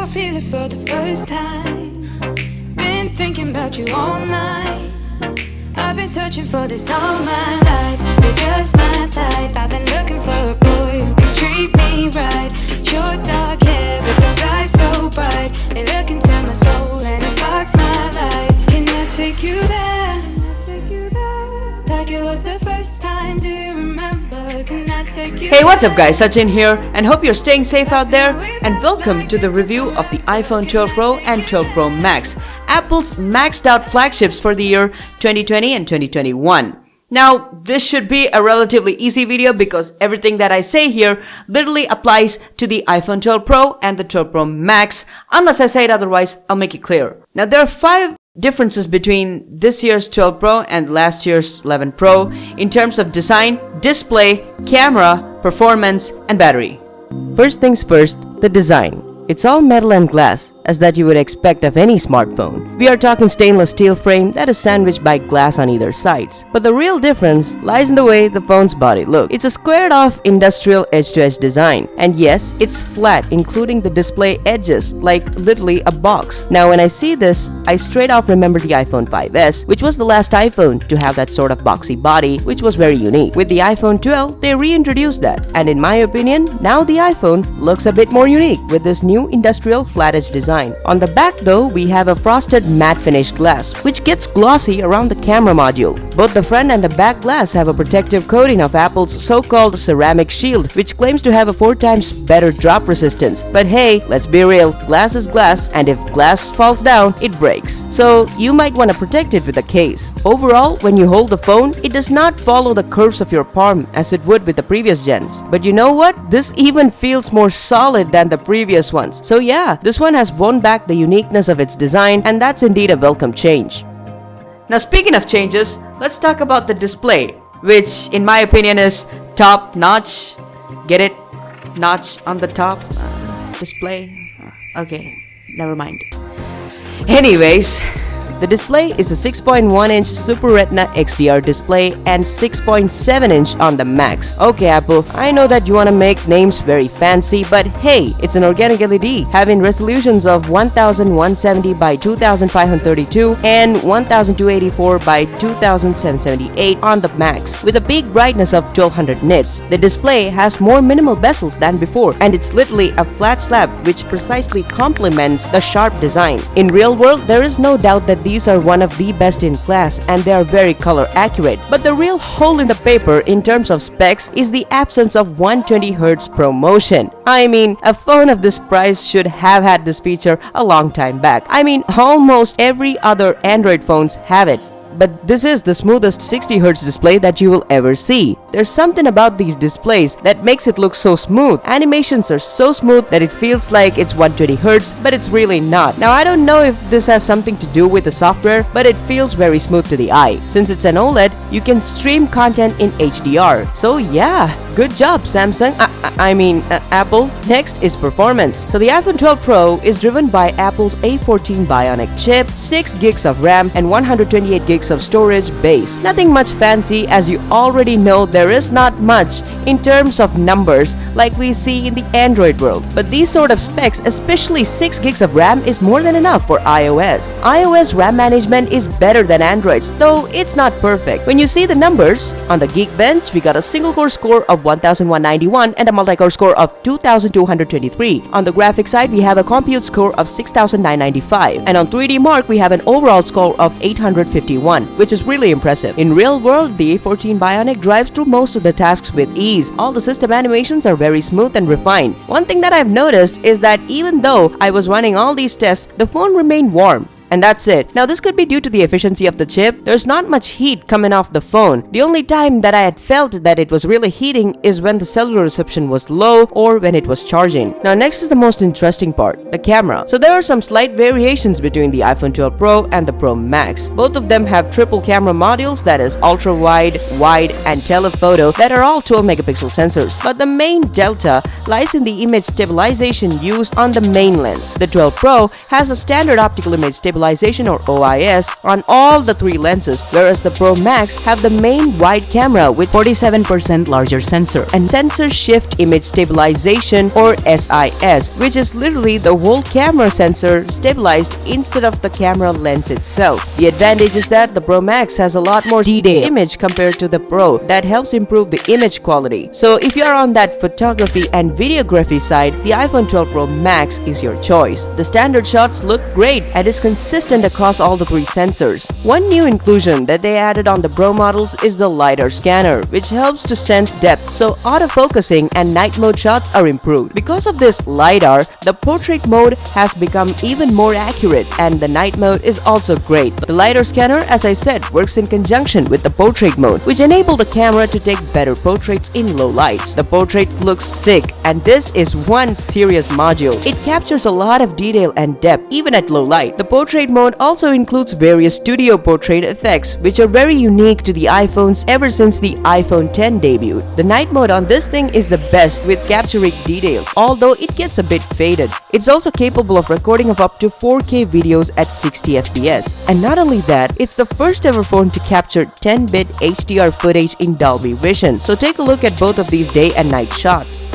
I feel it for the first time. Been thinking about you all night. I've been searching for this all my life. You're just my type. I've been looking for a boy who can treat me right. Your dark hair with those eyes so bright. They look into my soul and it sparks my life. Can I take you there? Like it was the first time, do you remember? Can I take you Hey, what's up guys, Sachin here and hope you're staying safe out there, and welcome to the review of the iPhone 12 Pro and 12 Pro Max, Apple's maxed out flagships for the year 2020 and 2021. Now, this should be a relatively easy video because everything that I say here literally applies to the iPhone 12 Pro and the 12 Pro Max. Unless I say it otherwise, I'll make it clear. Now, there are 5 differences between this year's 12 Pro and last year's 11 Pro in terms of design, display, camera, performance, and battery. First things first, the design. It's all metal and glass, as that you would expect of any smartphone. We are talking stainless steel frame that is sandwiched by glass on either sides. But the real difference lies in the way the phone's body looks. It's a squared off industrial edge-to-edge design. And yes, it's flat, including the display edges, like literally a box. Now when I see this, I straight off remember the iPhone 5S, which was the last iPhone to have that sort of boxy body, which was very unique. With the iPhone 12, they reintroduced that. And in my opinion, now the iPhone looks a bit more unique with this new industrial flat edge design. On the back though, we have a frosted matte finish glass, which gets glossy around the camera module. Both the front and the back glass have a protective coating of Apple's so-called ceramic shield, which claims to have a 4 times better drop resistance. But hey, let's be real, glass is glass, and if glass falls down, it breaks. So you might want to protect it with a case. Overall, when you hold the phone, it does not follow the curves of your palm as it would with the previous gens. But you know what? This even feels more solid than the previous ones. So yeah, this one has won back the uniqueness of its design, and that's indeed a welcome change. Now speaking of changes, let's talk about the display, which in my opinion is top notch. Get it? Notch on the top? Display? Okay, never mind. Anyways, the display is a 6.1-inch Super Retina XDR display and 6.7-inch on the Max. Okay Apple, I know that you want to make names very fancy, but hey, it's an organic LED having resolutions of 1170 by 2532 and 1284 by 2778 on the Max, with a peak brightness of 1200 nits. The display has more minimal bezels than before, and it's literally a flat slab which precisely complements the sharp design. In real world, there is no doubt that these are one of the best in class and they are very color accurate. But the real hole in the paper in terms of specs is the absence of 120Hz ProMotion. I mean, a phone of this price should have had this feature a long time back. I mean, almost every other Android phones have it. But this is the smoothest 60Hz display that you will ever see. There's something about these displays that makes it look so smooth. Animations are so smooth that it feels like it's 120Hz, but it's really not. Now I don't know if this has something to do with the software, but it feels very smooth to the eye. Since it's an OLED, you can stream content in HDR. So yeah, good job Samsung. Apple. Next is performance. So the iPhone 12 Pro is driven by Apple's A14 Bionic chip, 6 gigs of RAM and 128 gigs of storage base. Nothing much fancy, as you already know there is not much in terms of numbers like we see in the Android world. But these sort of specs, especially 6 gigs of RAM, is more than enough for iOS. iOS RAM management is better than Android's, though it's not perfect. When you see the numbers, on the Geekbench we got a single core score of 1191 and a multi-core score of 2223. On the graphics side we have a compute score of 6995, and on 3D Mark we have an overall score of 851, which is really impressive. In real world, the A14 Bionic drives through most of the tasks with ease. All the system animations are very smooth and refined. One thing that I've noticed is that even though I was running all these tests, the phone remained warm. And that's it. Now this could be due to the efficiency of the chip. There's not much heat coming off the phone. The only time that I had felt that it was really heating is when the cellular reception was low or when it was charging. Now next is the most interesting part, the camera. So there are some slight variations between the iPhone 12 Pro and the Pro Max. Both of them have triple camera modules, that is ultra wide, wide and telephoto, that are all 12 megapixel sensors. But the main delta lies in the image stabilization used on the main lens. The 12 Pro has a standard optical image stabilization stabilization or OIS on all the three lenses, whereas the Pro Max have the main wide camera with 47% larger sensor and sensor shift image stabilization or SIS, which is literally the whole camera sensor stabilized instead of the camera lens itself. The advantage is that the Pro Max has a lot more detailed image compared to the Pro that helps improve the image quality. So if you are on that photography and videography side, the iPhone 12 Pro Max is your choice. The standard shots look great and is consistent across all the three sensors. One new inclusion that they added on the Pro models is the LiDAR scanner, which helps to sense depth, so autofocusing and night mode shots are improved. Because of this LiDAR, the portrait mode has become even more accurate and the night mode is also great. The LiDAR scanner, as I said, works in conjunction with the portrait mode, which enable the camera to take better portraits in low lights. The portrait looks sick, and this is one serious module. It captures a lot of detail and depth even at low light. The portrait mode also includes various studio portrait effects, which are very unique to the iPhones ever since the iPhone 10 debuted. The night mode on this thing is the best with capturing details, although it gets a bit faded. It's also capable of recording of up to 4K videos at 60 FPS. And not only that, it's the first ever phone to capture 10-bit HDR footage in Dolby Vision. So take a look at both of these day and night shots.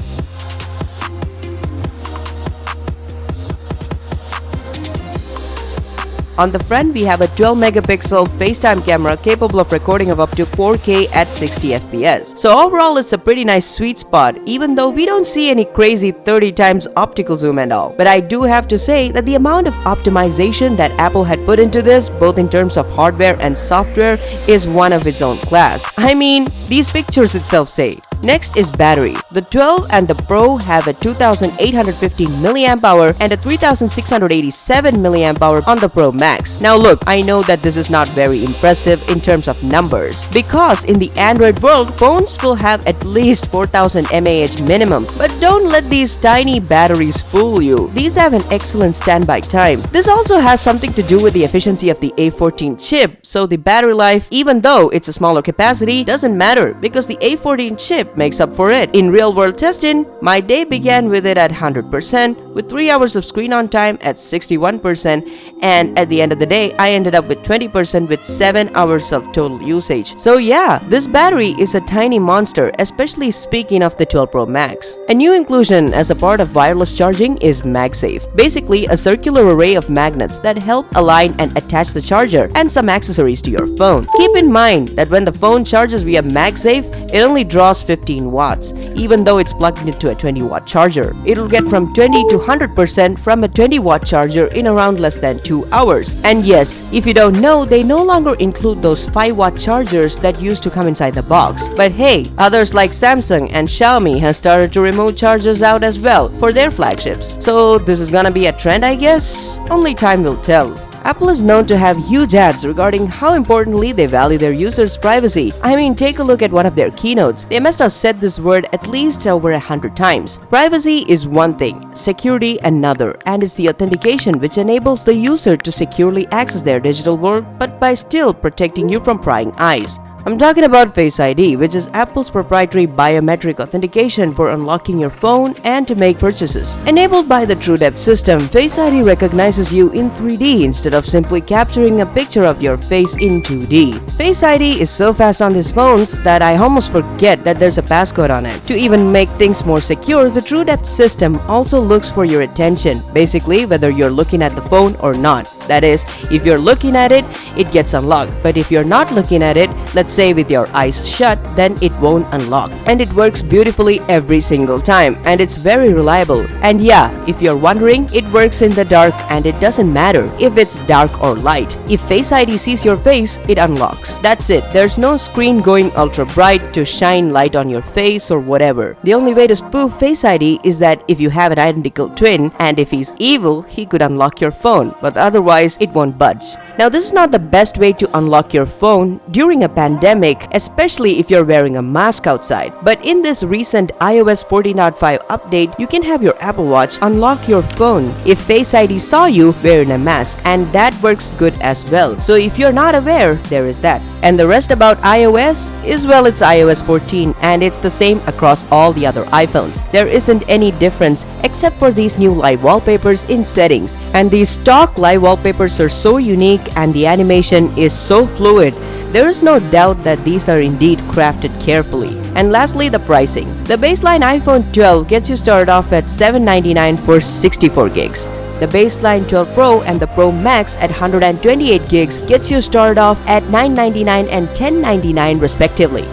On the front, we have a 12-megapixel FaceTime camera capable of recording of up to 4K at 60 FPS. So overall, it's a pretty nice sweet spot, even though we don't see any crazy 30 times optical zoom and all. But I do have to say that the amount of optimization that Apple had put into this, both in terms of hardware and software, is one of its own class. I mean, these pictures itself say. Next is battery. The 12 and the Pro have a 2815 mAh and a 3687 mAh on the Pro Max. Now look, I know that this is not very impressive in terms of numbers, because in the Android world, phones will have at least 4000 mAh minimum. But don't let these tiny batteries fool you. These have an excellent standby time. This also has something to do with the efficiency of the A14 chip, so the battery life, even though it's a smaller capacity, doesn't matter because the A14 chip makes up for it. In real-world testing, my day began with it at 100%, with 3 hours of screen on time at 61%, and at the end of the day, I ended up with 20% with 7 hours of total usage. So yeah, this battery is a tiny monster, especially speaking of the 12 Pro Max. A new inclusion as a part of wireless charging is MagSafe, basically a circular array of magnets that help align and attach the charger and some accessories to your phone. Keep in mind that when the phone charges via MagSafe, it only draws 15 watts, even though it's plugged into a 20-watt charger. It'll get from 20 to 100% from a 20-watt charger in around less than 2 hours. And yes, if you don't know, they no longer include those 5-watt chargers that used to come inside the box. But hey, others like Samsung and Xiaomi have started to remove chargers out as well for their flagships. So this is gonna be a trend, I guess? Only time will tell. Apple is known to have huge ads regarding how importantly they value their users' privacy. I mean, take a look at one of their keynotes. They must have said this word at least over 100 times. Privacy is one thing, security another, and it's the authentication which enables the user to securely access their digital world, but by still protecting you from prying eyes. I'm talking about Face ID, which is Apple's proprietary biometric authentication for unlocking your phone and to make purchases. Enabled by the TrueDepth system, Face ID recognizes you in 3D instead of simply capturing a picture of your face in 2D. Face ID is so fast on these phones that I almost forget that there's a passcode on it. To even make things more secure, the TrueDepth system also looks for your attention, basically whether you're looking at the phone or not. That is, if you're looking at it, it gets unlocked. But if you're not looking at it, let's say with your eyes shut, then it won't unlock. And it works beautifully every single time. And it's very reliable. And yeah, if you're wondering, it works in the dark and it doesn't matter if it's dark or light. If Face ID sees your face, it unlocks. That's it. There's no screen going ultra bright to shine light on your face or whatever. The only way to spoof Face ID is that if you have an identical twin, and if he's evil, he could unlock your phone. But otherwise, it won't budge. Now this is not the best way to unlock your phone during a pandemic, especially if you're wearing a mask outside. But in this recent iOS 14.5 update, you can have your Apple Watch unlock your phone if Face ID saw you wearing a mask, and that works good as well. So if you're not aware, there is that. And the rest about iOS is, well, it's iOS 14 and it's the same across all the other iPhones. There isn't any difference except for these new live wallpapers in settings. And these stock live wallpapers are so unique and the animation is so fluid. There is no doubt that these are indeed crafted carefully. And lastly, the pricing. The baseline iPhone 12 gets you started off at $799 for 64 gigs. The baseline 12 Pro and the Pro Max at 128 gigs gets you started off at $999 and $1099 respectively.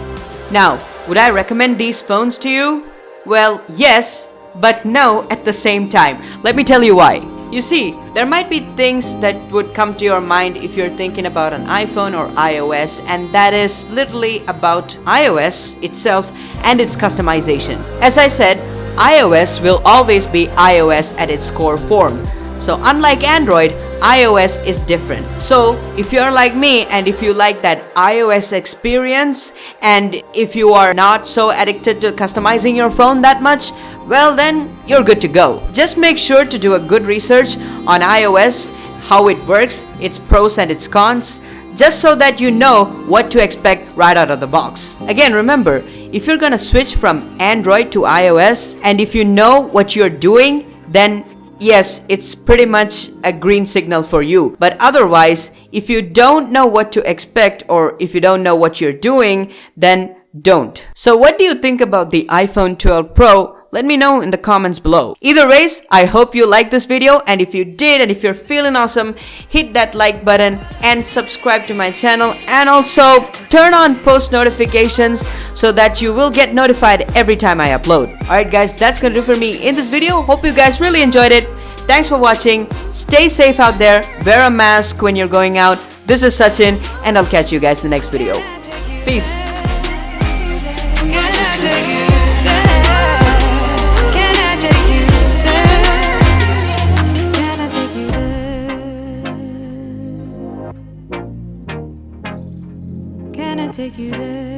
Now, would I recommend these phones to you? Well, yes, but no at the same time. Let me tell you why. You see, there might be things that would come to your mind if you're thinking about an iPhone or iOS, and that is literally about iOS itself and its customization. As I said, iOS will always be iOS at its core form. So unlike Android, iOS is different. So if you're like me and if you like that iOS experience and if you are not so addicted to customizing your phone that much, well then you're good to go. Just make sure to do a good research on iOS, how it works, its pros and its cons, just so that you know what to expect right out of the box. Again, remember, if you're gonna switch from Android to iOS and if you know what you're doing, then yes, it's pretty much a green signal for you. But otherwise, if you don't know what to expect or if you don't know what you're doing, then don't. So what do you think about the iPhone 12 Pro? Let me know in the comments below. Either ways, I hope you liked this video, and if you did and if you're feeling awesome, hit that like button and subscribe to my channel, and also turn on post notifications so that you will get notified every time I upload. Alright guys, that's gonna do for me in this video. Hope you guys really enjoyed it. Thanks for watching. Stay safe out there. Wear a mask when you're going out. This is Sachin, and I'll catch you guys in the next video. Peace. Take you there.